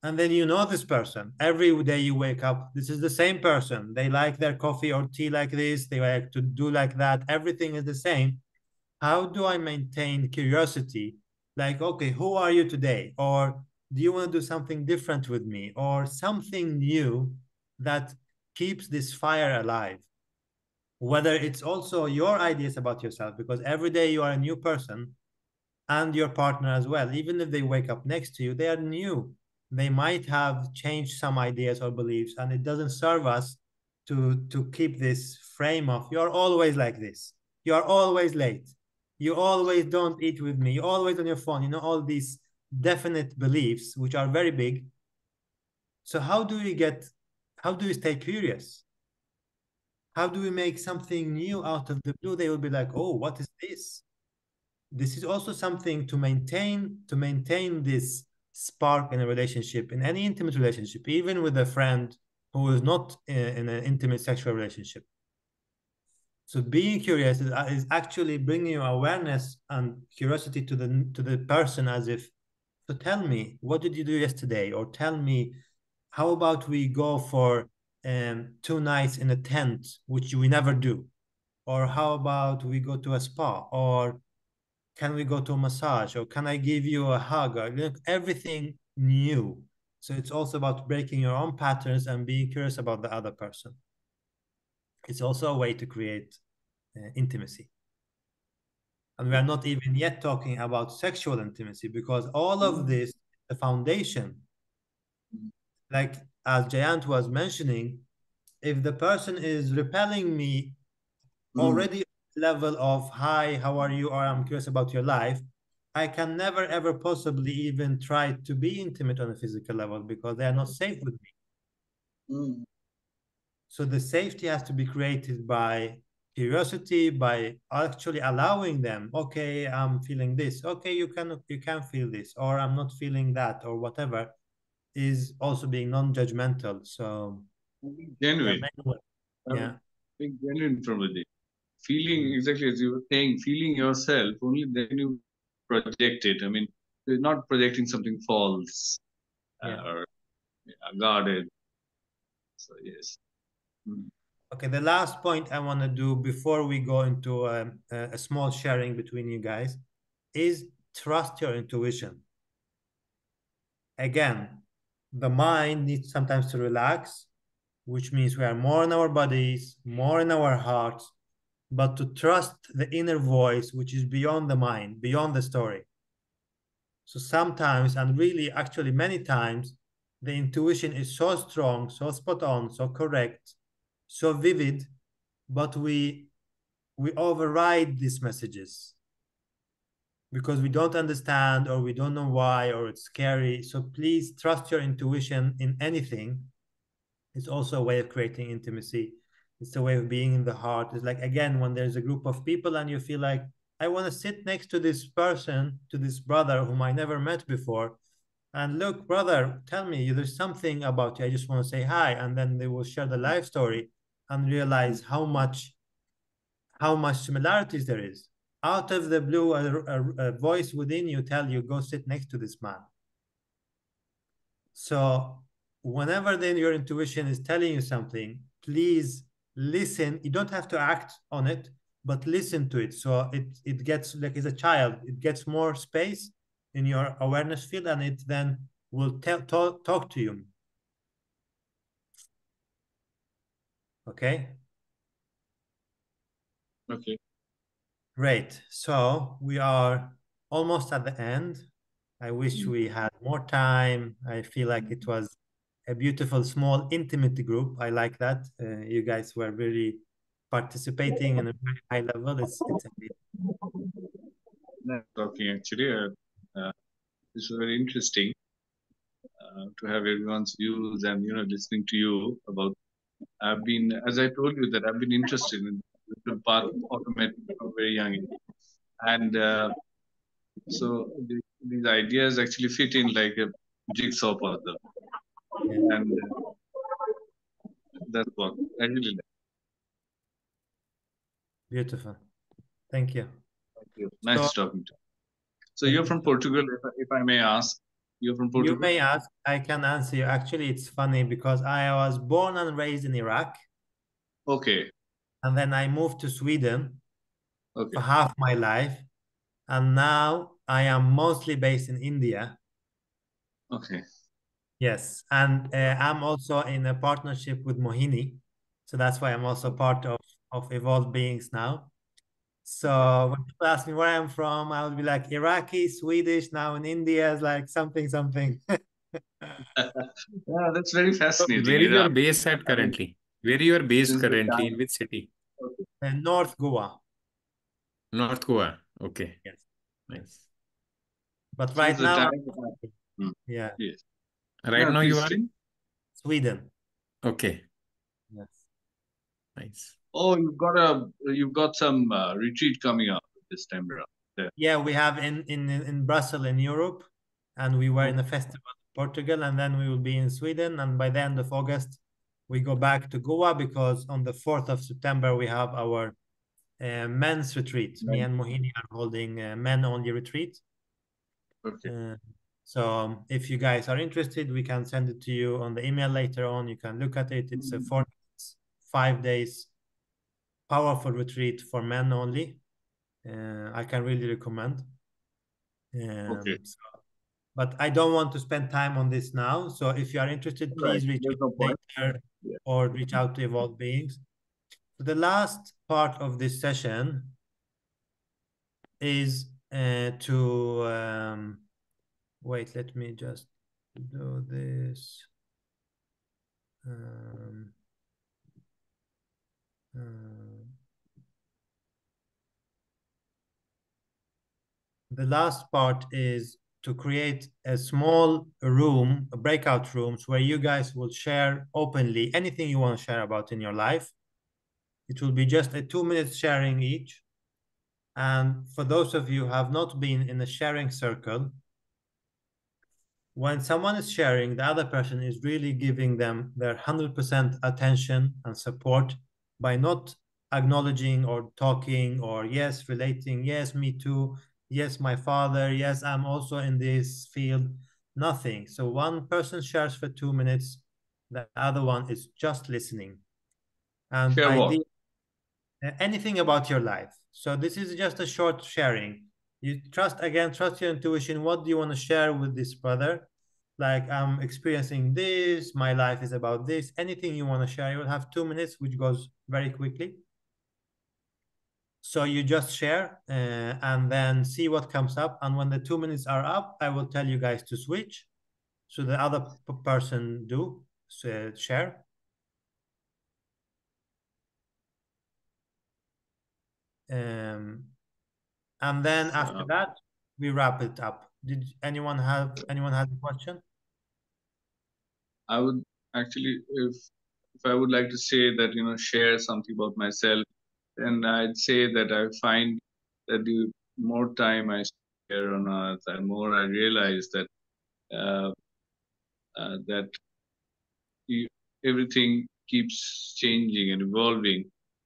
and then you know this person. Every day you wake up, this is the same person. They like their coffee or tea like this, they like to do like that. Everything is the same. How do I maintain curiosity? Like, okay, who are you today? Or do you want to do something different with me? Or something new that keeps this fire alive? Whether it's also your ideas about yourself, because every day you are a new person, and your partner as well. Even if they wake up next to you, they are new. They might have changed some ideas or beliefs, and it doesn't serve us to keep this frame of you're always like this. You're always late. You always don't eat with me. You're always on your phone. You know, all these definite beliefs, which are very big. So how do we stay curious? How do we make something new out of the blue? They will be like, oh, what is this? This is also something to maintain this spark in a relationship, in any intimate relationship, even with a friend who is not in an intimate sexual relationship. So being curious is actually bringing your awareness and curiosity to the person, as if, so tell me, what did you do yesterday? Or tell me, how about we go for 2 nights in a tent, which we never do? Or how about we go to a spa? Or can we go to a massage? Or can I give you a hug? Or everything new. So it's also about breaking your own patterns and being curious about the other person. It's also a way to create intimacy. And we are not even yet talking about sexual intimacy, because all of this, the foundation, like as Jayant was mentioning, if the person is repelling me already level of hi, how are you, or I'm curious about your life, I can never ever possibly even try to be intimate on a physical level, because they are not safe with me. So the safety has to be created by curiosity, by actually allowing them, okay, I'm feeling this, okay, you can feel this, or I'm not feeling that, or whatever, is also being non-judgmental. So genuine. Yeah. Being genuine from within. Feeling exactly as you were saying, feeling yourself, only then you project it. I mean, you're not projecting something false or guarded. So, yes. Okay, the last point I want to do before we go into a small sharing between you guys is trust your intuition. Again, the mind needs sometimes to relax, which means we are more in our bodies, more in our hearts, but to trust the inner voice, which is beyond the mind, beyond the story. So sometimes, and really actually many times, the intuition is so strong, so spot on, so correct, so vivid, but we override these messages because we don't understand, or we don't know why, or it's scary. So please trust your intuition in anything. It's also a way of creating intimacy. It's a way of being in the heart. It's like, again, when there's a group of people and you feel like, I want to sit next to this person, to this brother whom I never met before, and look, brother, tell me, there's something about you, I just want to say hi. And then they will share the life story and realize how much similarities there is. Out of the blue, a voice within you tell you, go sit next to this man. So whenever then your intuition is telling you something, please listen. You don't have to act on it, but listen to it. So it gets, like, as a child, it gets more space in your awareness field, and it then will talk to you. Okay? Okay. Great. So we are almost at the end. I wish we had more time. I feel like it was a beautiful, small, intimate group. I like that. You guys were very participating in a very high level. It's amazing. Nice talking actually. This was very interesting to have everyone's views and listening to you about. I've been, as I told you, that I've been interested in the path of automating from a very young age, and so these ideas actually fit in like a jigsaw puzzle, Yeah. and that's what I really like. Beautiful. Thank you. Thank you. Nice So, talking to you. So thank you're you. from Portugal, if I may ask. You're from You Portugal? may ask, I can answer you. Actually, it's funny because I was born and raised in Iraq, Okay. and then I moved to Sweden Okay. for half my life, and now I am mostly based in India. Okay. Yes, and I'm also in a partnership with Mohini, so that's why I'm also part of Evolved Beings now. So when people ask me where I'm from, I will be like Iraqi, Swedish, now in India is like something. Yeah, that's very So fascinating. where is You know, your base at I mean, currently? Where you are based since the currently, in time. which city? Okay. North Goa. North Goa. Okay, Yes. nice. But Since right the now, time. Hmm. yeah, Yes. Right No, now you please are stay. in? Sweden. Okay, Yes. nice. Oh, you've got some retreat coming up this time around. There. Yeah, we have in Brussels in Europe, and we were in a festival in Portugal, and then we will be in Sweden, and by the end of August, we go back to Goa because on the 4th of September we have our men's retreat. Me and Mohini are holding a men-only retreat. Okay. So if you guys are interested, we can send it to you on the email later on. You can look at it. It's a 5 days powerful retreat for men only. I can really recommend. Okay. But I don't want to spend time on this now. So if you are interested, Right. please reach There's out no point. later Yeah. or reach out to Evolved Beings. So the last part of this session is to wait, let me just do this. The last part is to create a small room, a breakout rooms where you guys will share openly anything you want to share about in your life. It will be just a 2 minute sharing each. And for those of you who have not been in a sharing circle, when someone is sharing, the other person is really giving them their 100% attention and support by not acknowledging or talking or yes, relating, yes, me too, yes, my father, yes, I'm also in this field, nothing. So one person shares for 2 minutes, the other one is just listening. And Share what? anything about your life. So this is just a short sharing. You trust your intuition. What do you want to share with this brother? Like, I'm experiencing this, my life is about this. Anything you want to share, you will have 2 minutes, which goes very quickly. So you just share and then see what comes up. And when the 2 minutes are up, I will tell you guys to switch. So the other person do share. And then after that, we wrap it up. Did anyone have a question? I would actually, if I would like to say that share something about myself, then I'd say that I find that the more time I spend here on earth, the more I realize that uh, that everything keeps changing and evolving.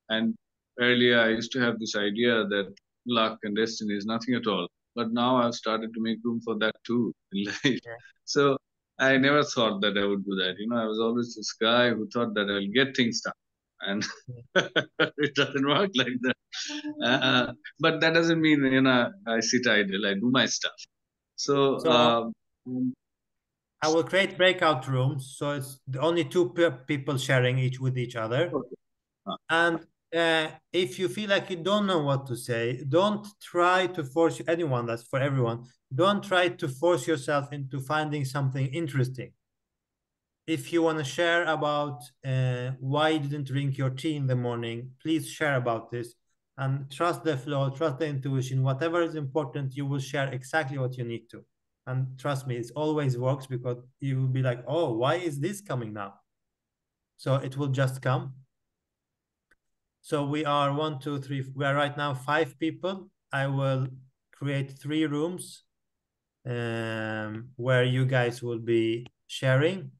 And earlier, I used to have this idea that luck and destiny is nothing at all. But now I've started to make room for that too in life. Yeah. So I never thought that I would do that. I was always this guy who thought that I'll get things done. And it doesn't work like that. But that doesn't mean, I sit idle. I do my stuff. So, So I will create breakout rooms. So it's only two people sharing each with each other. okay. And if you feel like you don't know what to say, don't try to force anyone. That's for everyone. Don't try to force yourself into finding something interesting. if you want to share about why you didn't drink your tea in the morning, please share about this and trust the flow, trust the intuition. Whatever is important, you will share exactly what you need to. And trust me, it always works because you will be like, oh, why is this coming now? So it will just come. So we are 1, 2, 3. We are right now 5 people. I will create 3 rooms where you guys will be sharing.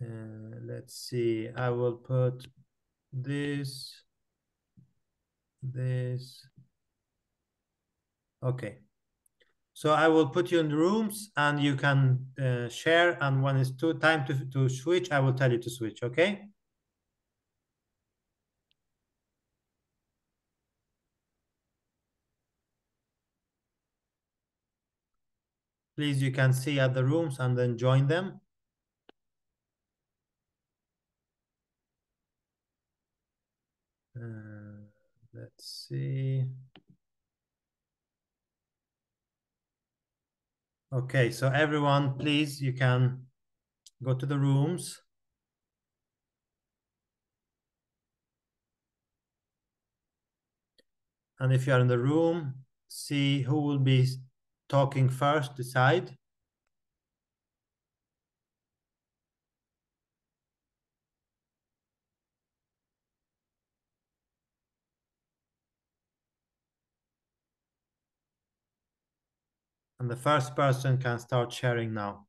Let's see. I will put this. Okay. So I will put you in rooms and you can share. And when it's time to switch, I will tell you to switch. Okay. Please, you can see at the rooms and then join them. Let's see. Okay, so everyone, please, you can go to the rooms. And if you are in the room, see who will be talking first, decide. And the first person can start sharing now.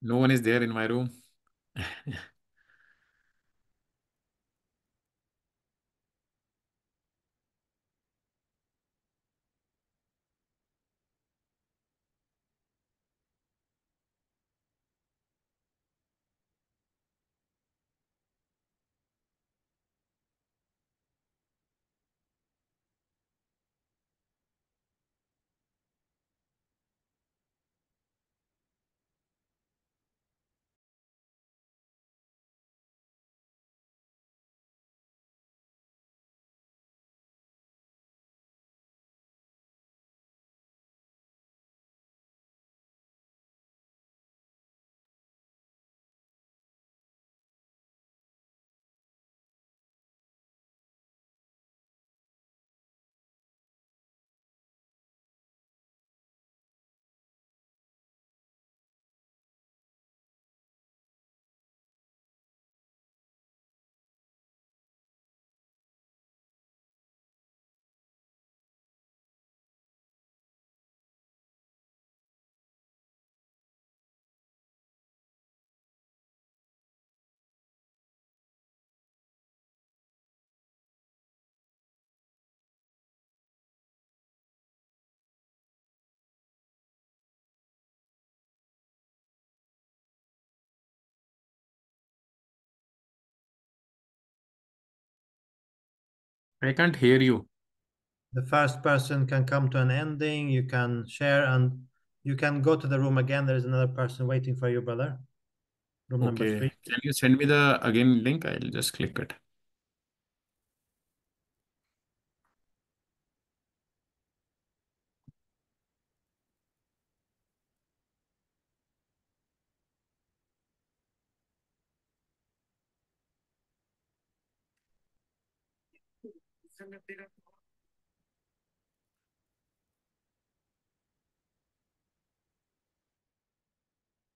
No one is there in my room. I can't hear you. The first person can come to an ending. You can share and you can go to the room again. There is another person waiting for you, brother. Room number Okay. 3. Can you send me the again link? I'll just click it.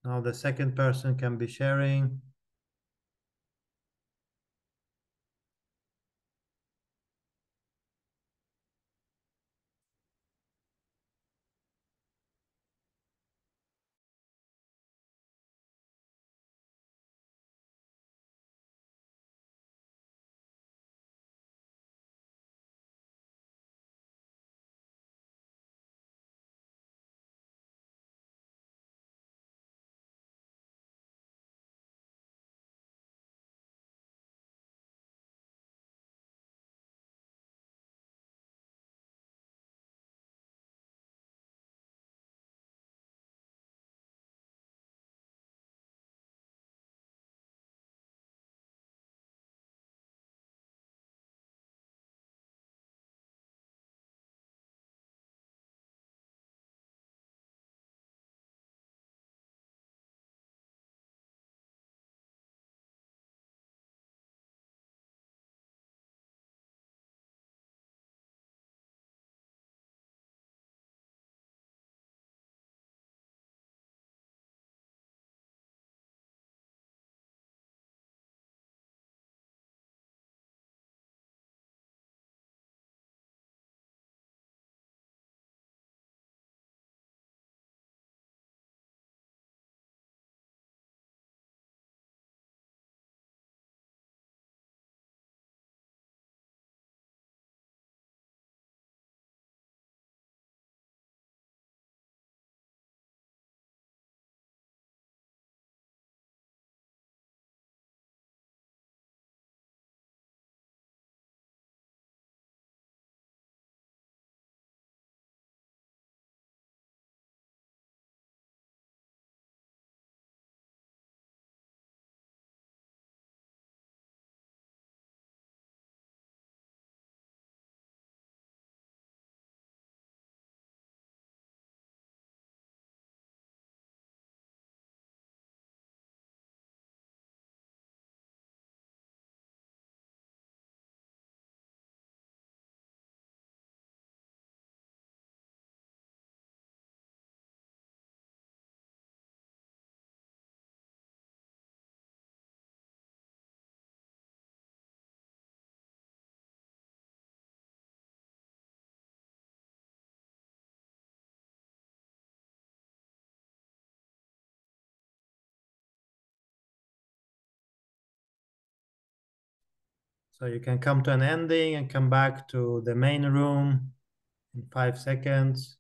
Now the second person can be sharing. So you can come to an ending and come back to the main room in 5 seconds.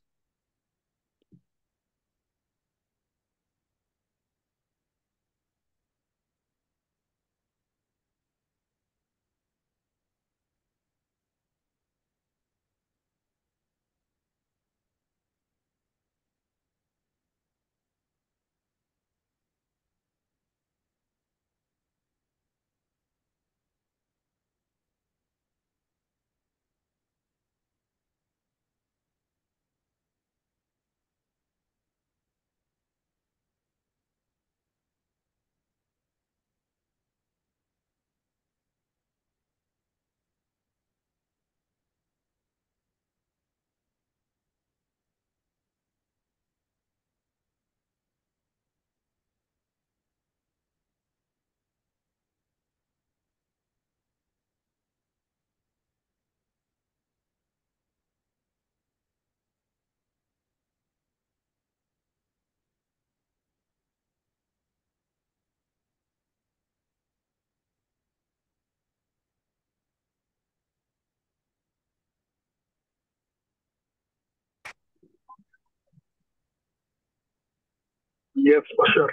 Yes, for sure.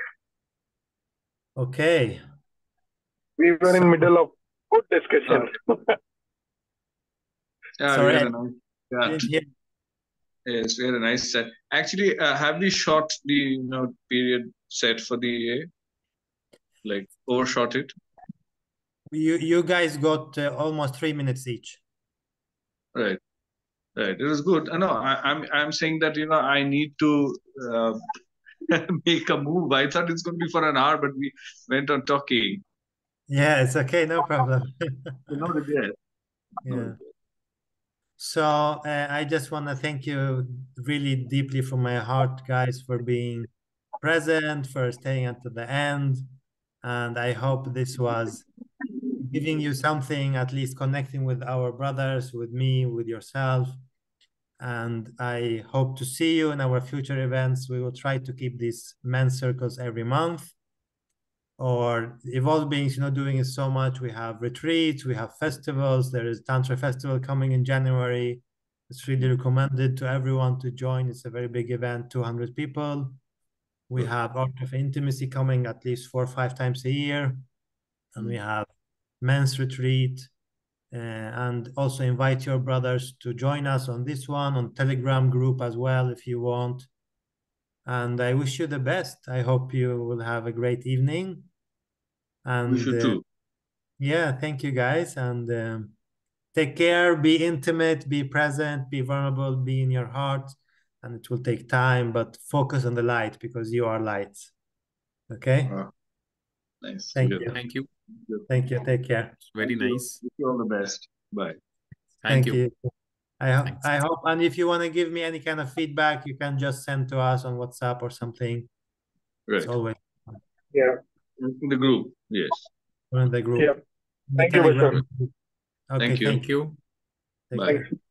Okay. We were in middle of good discussion. Yeah, Sorry, we I had a nice, yeah, didn't hear. yes, we had a nice set. Actually, have we shot the period set for the like overshot it? You guys got almost 3 minutes each. Right, right. It was good. No, I'm saying that I need to make a move. I thought it's going to be for an hour, but we went on talking. Yeah, it's okay, no problem. No regret. No Yeah. regret. So I just want to thank you really deeply from my heart, guys, for being present, for staying until the end. And I hope this was giving you something, at least connecting with our brothers, with me, with yourself. And I hope to see you in our future events. We will try to keep these men's circles every month. Or Evolved Beings, doing it so much. We have retreats, we have festivals. There is Tantra Festival coming in January. It's really recommended to everyone to join. It's a very big event, 200 people. We have Art of Intimacy coming at least 4 or 5 times a year. And we have men's retreat. And also invite your brothers to join us on this one, on Telegram group as well, if you want. And I wish you the best. I hope you will have a great evening. And We should too. yeah, thank you guys. And take care, be intimate, be present, be vulnerable, be in your heart. And it will take time, but focus on the light because you are light. Okay? Nice. Thank Good. you. Thank you. Thank you. Take care. It's very nice. Wish you all the best. Bye. Thank Thank you. you. Thanks. I hope, and if you want to give me any kind of feedback, you can just send to us on WhatsApp or something. Right. It's always Yeah. In the group. Yes. in the group. Yeah. In the Thank you, Telegram Bashar. group. Okay, Thank you. thank Thank you. Take Bye. care. Thanks.